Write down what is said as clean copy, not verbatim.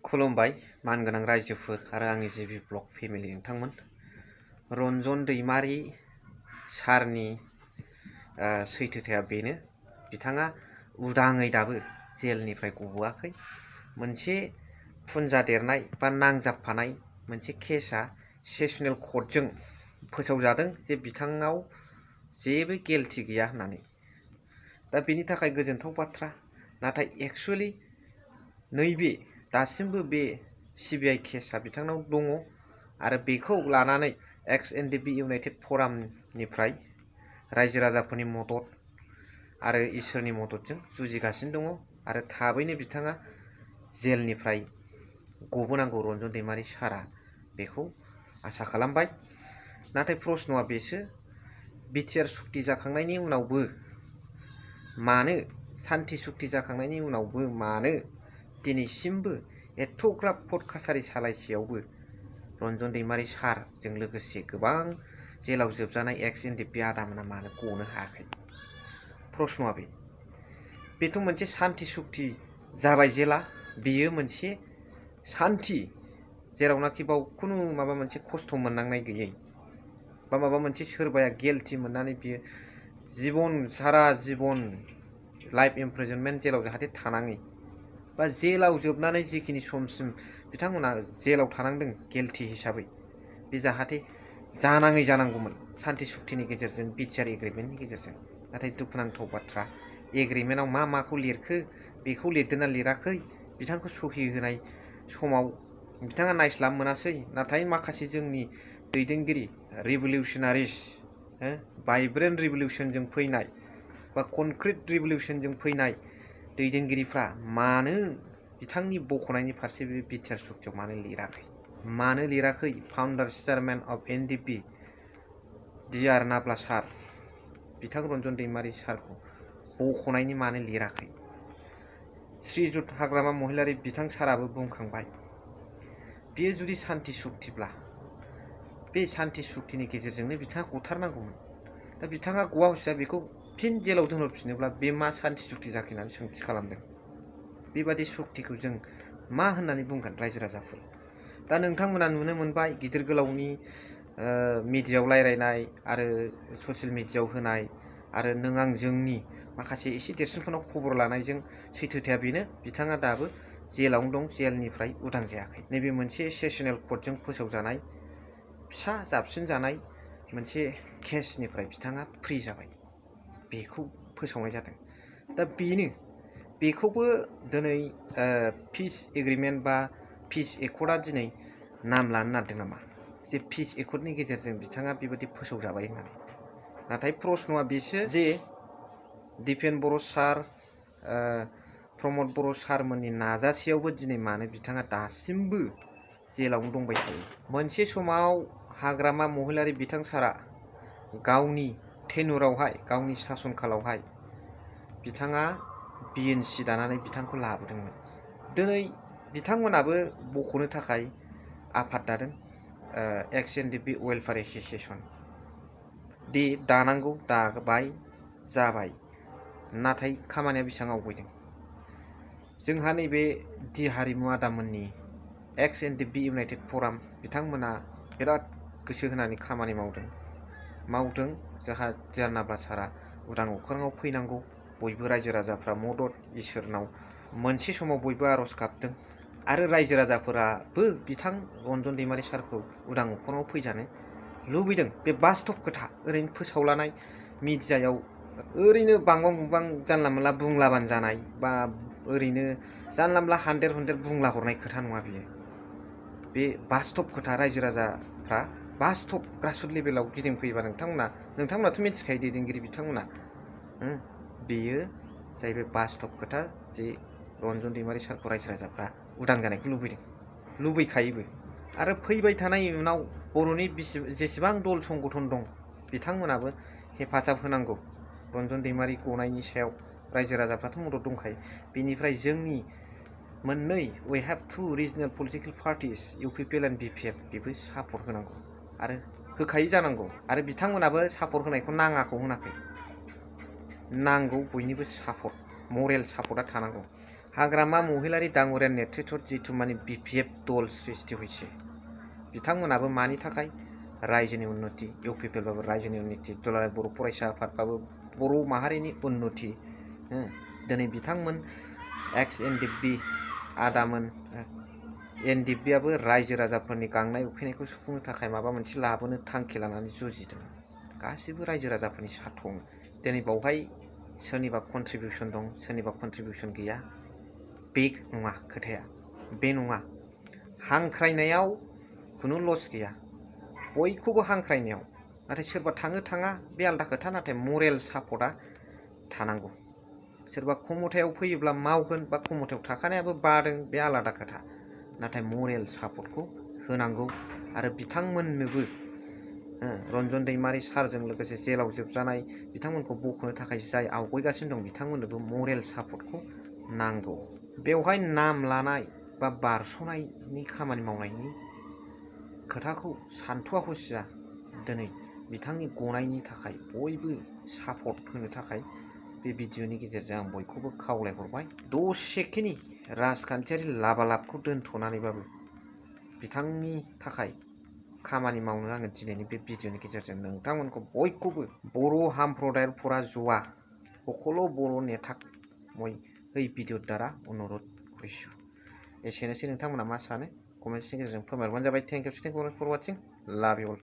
खुलुमबाय मानगोनां रायजोफोर आरो आंनि जिबि ब्लग फेमिलि नोंथांमोन। रन्जन दैमारि सारनि सैथोथाया बेनो, बिथाङा उदाङै दाबो जेलनिफ्राय गबोआखै। मोनसे फुनजादेरनाय बा नांजाबफानाय मोनसे केसआ सेसनेल कर्टजों फोसावजादों जे बिथाङाव जेबो गिल्टि गैया होननानै। दा बेनि थाखाय गोजोनथाव बाथ्रा, नाथाय एक्सुवेलि नैबे दासिमबो बे सिबिआइ केसआ बिथांनाव दङ आरो बेखौ लानानै एक्स-एन-डि-पि इउनाइटेड फरामनिफ्राय रायजो राजाफोरनि मदद आरो इसोरनि मददजों जुजिगासिनो दङ आरो थाबैनो बिथाङा जेलनिफ्राय गबोनांगौ रन्जन दैमारि सारा, बेखौ आसा खालामबाय। नाथाय प्रश्नआ बेसो, बिटिआर सुक्ति जाखांनायनि उनावबो मानो, सान्थि सुक्ति जाखांनायनि उनावबो मानो दिनैसिमबो एथ'ग्राब कर्ट कासारि सालायसेयावबो रन्जन दैमारि सारजों लोगोसे गोबां जेलाव जोबजानाय एक्स-एन-डि-पि आदामोना मानो गनो हायाखै? प्रश्नआ बेथ' मोनसे सान्थि सुक्ति जाबाय जेला, बेयो मोनसे सान्थि जेरावनाखि बाव खुनु माबा मोनसे खस्थ' मोननांनाय गैयै बा माबा मोनसे सोरबाया गिल्टि मोननानै बियो जीबन सारा जीबन लाइफ इमप्रिजनमेन्ट जेलाव जाहाथे थानाङै बा जेलाव जोबनानै जिखिनि समसिम बिथांमोना जेलाव थानांदों गिल्टि हिसाबै, बे जाहाथे जानाङै जानांगौमोन सान्थि सुक्तिनि गेजेरजों, बिटिआर एग्रिमेन्टनि गेजेरजों। नाथाय दुखुनांथाव बाथ्रा, एग्रिमेन्टआव मा माखौ लिरखो बेखौ लिरदोंना लिराखै, बिथांखौ सहि होनाय समाव बिथाङा नायस्लाब मोनासै। नाथाय माखासे जोंनि दैदेनगिरि रिभलिउसनारिस, भाइब्रेन्ट रिभलिउसनजों फैनाय बा कनक्रिट रिभलिउसनजों फैनाय दैदेनगिरिफ्रा मानो बिथांनि बख'नायनि फारसे बे बिटिआर सुक्तियाव मानो लिराखै? मानो लिराखै फाउन्डार चेयारमेन अफ एन-डि-पि डि.आर. नाब्ला सार, बिथां रन्जन दैमारि सारखौ बख'नायनि मानो लिराखै? श्रीजुत हाग्रामा महिलारि बिथां साराबो बुंखांबाय, बेयो जुदि सान्थि सुक्तिब्ला बे सान्थि सुक्तिनि गेजेरजोंनो बिथाङा गथारनांगौमोन। दा बिथाङा गवा हसिया बेखौ फिन जेलाव दोनहरफिनोब्ला बे मा सान्थि सुक्ति जाखो होननानै सोंथि खालामदों। बेबादि सुक्तिखौ जों मा होननानै बुंगोन रायजो राजाफोर? दा नोंथांमोना नुनो मोनबाय गिदिर गोलावनि मिडियायाव रायलायनाय आरो ससियेल मिडियायाव होनाय आरो नों आं जोंनि माखासे एसे देरसिनफोरनाव खबर लानायजों सैथोथाया बेनो, बिथाङा दाबो जेलावनो दं, जेलनिफ्राय उदां जायाखै। नैबे मोनसे सेसनेल कर्टजों फोसावजानाय फिसा जाबसिनजानाय मोनसे केसनिफ्राय बिथाङा फ्रि जाबाय, बेखौ फोसावनाय जादों। दा बेखौबो दिनै पिस एग्रिमेन्ट बा पिस एकर्डआ दिनै नाम लानो नागिरदों नामा जे पिस एकर्डनि गेजेरजों बिथाङा बेबायदि फोसावजाबाय होननानै? नाथाय प्रश्नआ बेसो जे दिपेन बर' सार, प्रमद बर' सारमोननि नाजासेयावबो दिनै मानो बिथाङा दासिमबो जेलावनो दंबाय थायो? मोनसे समाव हाग्रामा महिलारि बिथां सारा गावनि टेनुरावहाय, गावनि सासन कालावहाय बिथाङा बिएनसि दानानै बिथांखौ लाबोदोंमोन। दिनै बिथांमोनाबो बख'नो थाखाय आफाद दादों, एक्स-एन-डि-पि वेलफेयार एस'सिएसन। दे दानांगौ, दाबाय, जाबाय, नाथाय खामानिया बेसेबां आवगायदों? जोंहा नैबे दि हारिमु आदामोननि एक्स-एन-डि-पि इउनाइटेड फराम, बिथांमोना बिराद गोसो होनानै खामानि मावदों। जोंहा डि.आर. नाब्ला सारा उदां अख्राङाव फैनांगौ, बयबो रायजो राजाफ्रा मदद, इसोरनाव मोनसे समाव बयबो आर'ज गाबदों आरो रायजो राजाफोराबो बिथां रन्जन दैमारि सारखौ उदां अख्राङाव फैजानो लुबैदों। बे बास्तब खोथा, ओरैनो फोसावलानाय मिडियायाव ओरैनो बांबां बुंबां जानला मोनला बुंलाबानो जानाय बा ओरैनो जानला मोनला हान्देर हुन्देर बुंला हरनाय खोथा नङा बियो। बे बास्तब खोथा, रायजो राजाफ्रा बास्तब ग्रासरुट लेभेलाव गिदिंफैयोबा नोंथांमोनाथ' मिथिखायो दैदेनगिरि बिथांमोना, बेयो जाहैबाय बास्तब खोथा जे रन्जन दैमारि सारखौ रायजो राजाफ्रा उदां जानायखौ लुबैखायोबो। आरो फैबाय थानाय इयुनाव बर'नि जेसेबां दल संगठन दं, बिथांमोनाबो हेफाजाब होनांगौ रन्जन दैमारि गनायनि सायाव। रायजो राजाफ्राथ' मदद दंखायो। बेनिफ्राय जोंनि मोननै we have to regional political parties, UPPL and BPF, बेबो सापर्ट होनांगौ आरो होखायो जानांगौ। आरो बिथांमोनाबो सापर्ट होनायखौ नाङाखौ होनाखै, नांगौ, बयनिबो सापर्ट, मरेल सापर्टआ थानांगौ। हाग्रामा महिलारि डाङरिया नेतृत्वत जिथु माने BPF दल सृष्टि হৈছে बिथांमोनाबो मानि थाखाय रायजोनि उन्नति इउपिपिएलबाबो रायजोनि उन्नति दुलाराय बर' फरायसा आफादबाबो बर' माहारिनि उन्नति दिनै बिथांमोन एक्स एनडिएफबि आदामोन एनडिएफबिआबो रायजो राजाफोरनि गांनाय उखैनायखौ सुफुंनो थाखाय माबा मोनसे लाबोनो थांखि लानानै जुजिदों गासिबो रायजो राजाफोरनि सार्थं दिनै बावहाय सोरनिबा कन्ट्रिबिउसन दं सोरनिबा कन्ट्रिबिउसन गैया बे नङा खोथाया बे नङा हांख्रायनायाव खुनु लस गैया बयखौबो हांख्रायनायाव नाथाय सोरबा थाङो थाङा बे आलदा खोथा नाथाय मरेल सापर्टआ थानांगौ सोरबा खमथायाव फैयोब्ला मावगोन बा खमथायाव थाखानायाबो बादों बे आलादा खोथा नाथाय मरेल सापर्टखौ होनांगौ आरो बिथांमोननोबो रन्जन दैमारि सारजों लोगोसे जेलाव जोबजानाय बिथांमोनखौ बख'नो थाखाय जाय आवगायगासिनो दं बिथांमोननोबो मरेल सापर्टखौ नांगौ बेवहाय नाम लानाय बा बारस'नायनि खामानि मावनायनि खोथाखौ सानथ'वाखौसिया दिनै बिथांनि गनायनि थाखाय बयबो सापर्ट होनो थाखाय बे भिडिअनि गेजेरजों आं बयखौबो खावलायहरबाय दसेखिनि राजखान्थियारि लाबालाबखौ दोनथ'नानैबाबो बिथांनि थाखाय खामानि मावनो आङो दिनैनि बे भिडिअनि गेजेरजों नोंथांमोनखौ बयखौबो बर' हाम्प्रदायर फरा जुवा সকলো बर' नेता মই এই ভিডিঅ'র দ্বারা অনুরোধ কৰিছোঁ एसेनोसै नोंथांमोना मा सानो कमेन्टनि गेजेरजों फोरमायहरबानो जाबाय थेंक इउ फर वाचिं लाभ इउ अल